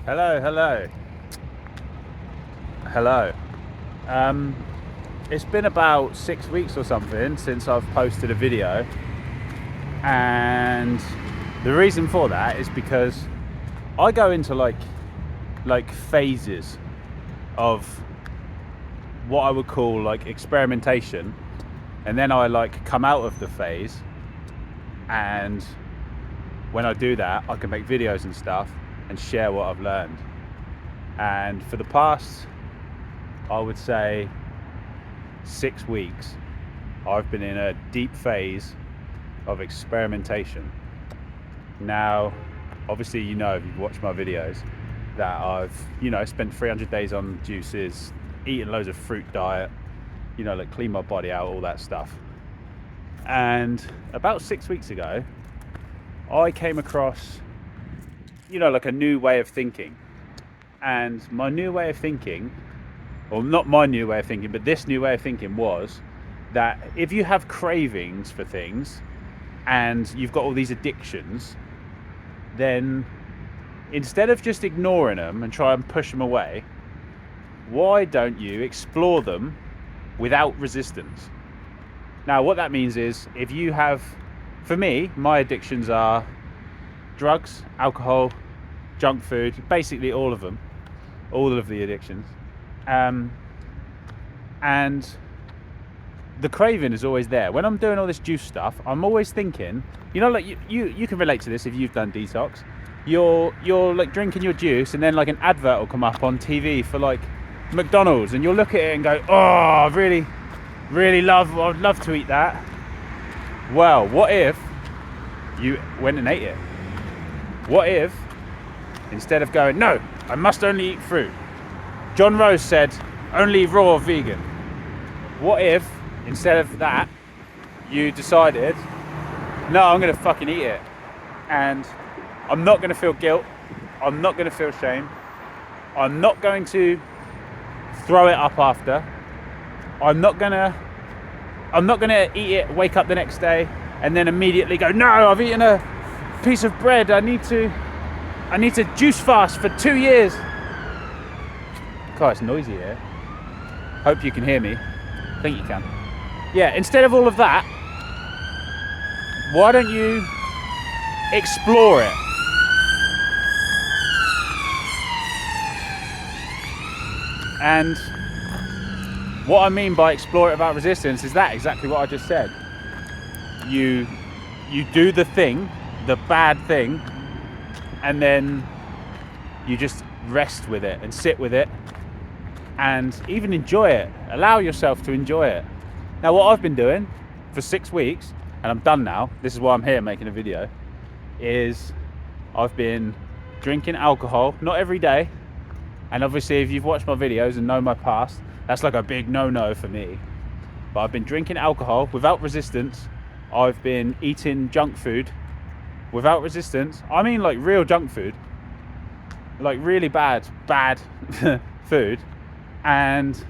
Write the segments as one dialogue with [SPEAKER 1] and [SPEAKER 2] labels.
[SPEAKER 1] Hello. It's been about 6 weeks or something since I've posted a video, and the reason for that is because I go into like phases of what I would call like experimentation, and then I like come out of the phase, and when I do that I can make videos and stuff and share what I've learned. And for the past, I would say, 6 weeks, I've been in a deep phase of experimentation. Now, obviously, if you've watched my videos, that I've, spent 300 days on juices, eating loads of fruit diet, like clean my body out, all that stuff. And about 6 weeks ago, I came across, like a new way of thinking. And my new way of thinking, or not my new way of thinking, but this new way of thinking was that if you have cravings for things and you've got all these addictions, then instead of just ignoring them and try and push them away, why don't you explore them without resistance? Now, what that means is, if you have, for me, my addictions are drugs, alcohol, junk food, basically all of them, all of the addictions. And the craving is always there. When I'm doing all this juice stuff, I'm always thinking, like you can relate to this if you've done detox. You're like drinking your juice, and then like an advert will come up on TV for like McDonald's, and you'll look at it and go, oh, I'd love to eat that. Well, what if you went and ate it? What if, instead of going, no, I must only eat fruit, John Rose said, only raw or vegan. What if, instead of that, you decided, no, I'm going to fucking eat it. And I'm not going to feel guilt. I'm not going to feel shame. I'm not going to throw it up after. I'm not going to eat it, wake up the next day, and then immediately go, no, I've eaten a piece of bread. I need to juice fast for 2 years. God, it's noisy here. Hope you can hear me. I think you can. Yeah, instead of all of that, why don't you explore it? And what I mean by explore it without resistance is that exactly what I just said. You do the thing, the bad thing, and then you just rest with it and sit with it and even enjoy it. Allow yourself to enjoy it. Now, what I've been doing for 6 weeks, and I'm done now, this is why I'm here making a video, is I've been drinking alcohol, not every day. And obviously, if you've watched my videos and know my past, that's like a big no-no for me. But I've been drinking alcohol without resistance. I've been eating junk food without resistance. I mean, like real junk food, like really bad food. And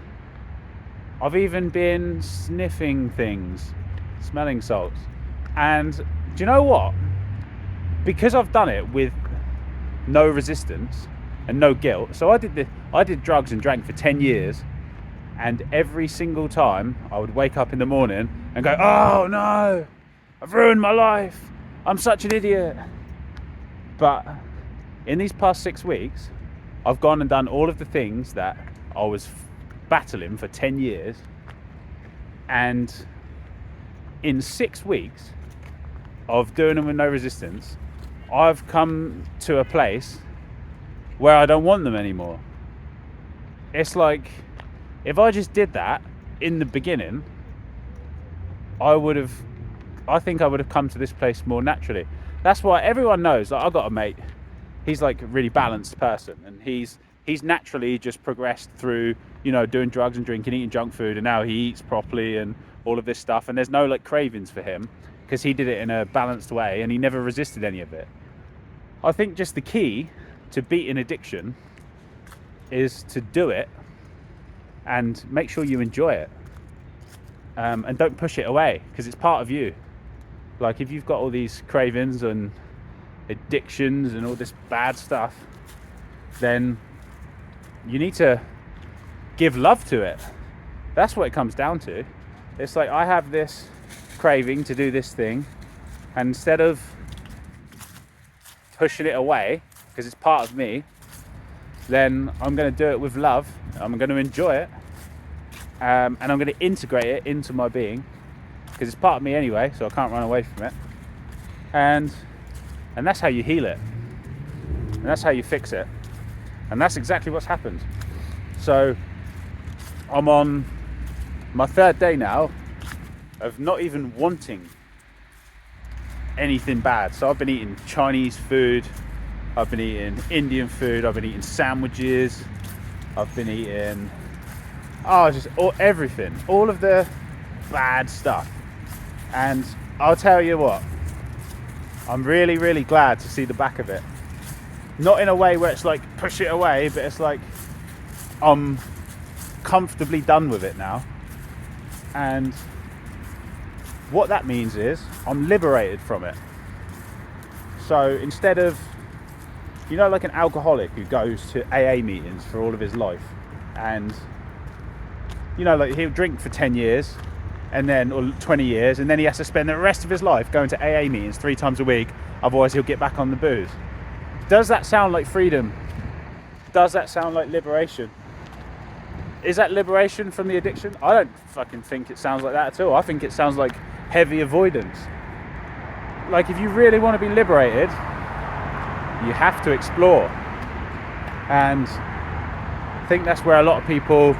[SPEAKER 1] I've even been sniffing things, smelling salts. And do you know what? Because I've done it with no resistance and no guilt. So I did drugs and drank for 10 years. And every single time I would wake up in the morning and go, oh no, I've ruined my life. I'm such an idiot. But in these past 6 weeks, I've gone and done all of the things that I was battling for 10 years. And in 6 weeks of doing them with no resistance, I've come to a place where I don't want them anymore. It's like, if I just did that in the beginning, I think I would have come to this place more naturally. That's why everyone knows, like, I've got a mate, he's like a really balanced person, and he's naturally just progressed through, doing drugs and drinking, eating junk food, and now he eats properly and all of this stuff, and there's no like cravings for him because he did it in a balanced way and he never resisted any of it. I think just the key to beating addiction is to do it and make sure you enjoy it, and don't push it away, because it's part of you. Like, if you've got all these cravings and addictions and all this bad stuff, then you need to give love to it. That's what it comes down to. It's like, I have this craving to do this thing, and instead of pushing it away because it's part of me, then I'm going to do it with love. I'm going to enjoy it, and I'm going to integrate it into my being because it's part of me anyway, so I can't run away from it. And that's how you heal it, and that's how you fix it, and that's exactly what's happened. So I'm on my third day now of not even wanting anything bad. So I've been eating Chinese food, I've been eating Indian food, I've been eating sandwiches, I've been eating everything, all of the bad stuff. And I'll tell you what, I'm really, really glad to see the back of it. Not in a way where it's like push it away, but it's like I'm comfortably done with it now. And what that means is I'm liberated from it. So instead of, like an alcoholic who goes to AA meetings for all of his life, and like he'll drink for 10 years and then, or 20 years, and then he has to spend the rest of his life going to AA meetings 3 times a week, otherwise he'll get back on the booze. Does that sound like freedom? Does that sound like liberation? Is that liberation from the addiction? I don't fucking think it sounds like that at all. I think it sounds like heavy avoidance. Like, if you really want to be liberated, you have to explore. And I think that's where a lot of people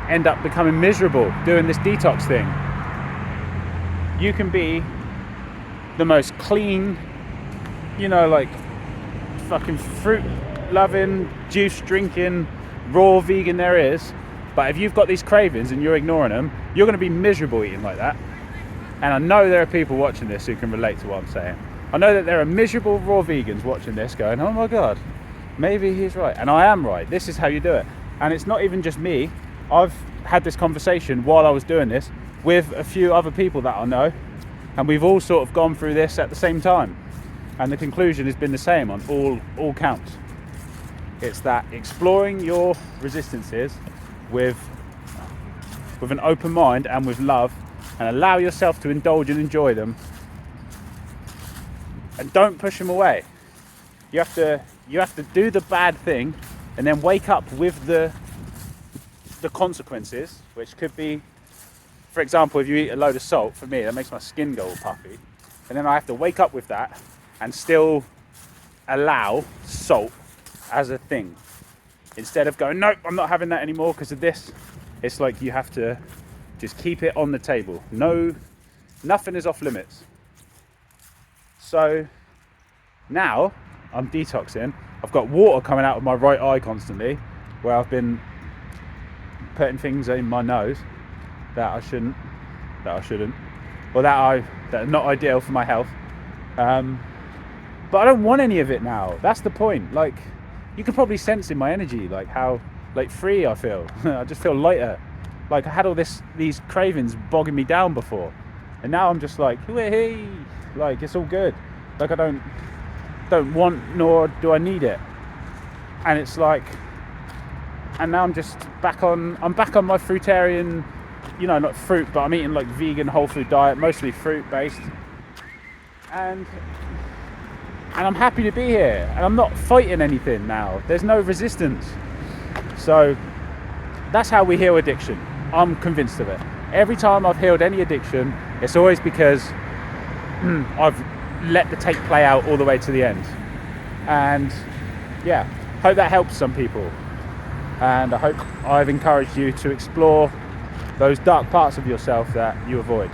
[SPEAKER 1] end up becoming miserable doing this detox thing. You can be the most clean, like fucking fruit loving, juice drinking, raw vegan there is, but if you've got these cravings and you're ignoring them, you're going to be miserable eating like that. And I know there are people watching this who can relate to what I'm saying. I know that there are miserable raw vegans watching this going, oh my god, maybe he's right, and I am right. This is how you do it. And it's not even just me. I've had this conversation while I was doing this with a few other people that I know, and we've all sort of gone through this at the same time, and the conclusion has been the same on all counts. It's that exploring your resistances with an open mind and with love, and allow yourself to indulge and enjoy them, and don't push them away. You have to do the bad thing and then wake up with the consequences, which could be, for example, if you eat a load of salt, for me that makes my skin go all puffy, and then I have to wake up with that and still allow salt as a thing, instead of going, nope, I'm not having that anymore because of this. It's like you have to just keep it on the table. No, nothing is off limits. So now I'm detoxing. I've got water coming out of my right eye constantly, where I've been putting things in my nose that I shouldn't, or that are not ideal for my health. But I don't want any of it now. That's the point. Like, you can probably sense in my energy, like how free I feel. I just feel lighter. Like, I had all these cravings bogging me down before, and now I'm just like, hey, like, it's all good. Like, I don't want, nor do I need it. And it's like, and now I'm back on my fruitarian, not fruit, but I'm eating like vegan whole food diet, mostly fruit based, and I'm happy to be here, and I'm not fighting anything now. There's no resistance. So that's how we heal addiction. I'm convinced of it. Every time I've healed any addiction, it's always because I've let the tape play out all the way to the end. And yeah, hope that helps some people. And I hope I've encouraged you to explore those dark parts of yourself that you avoid.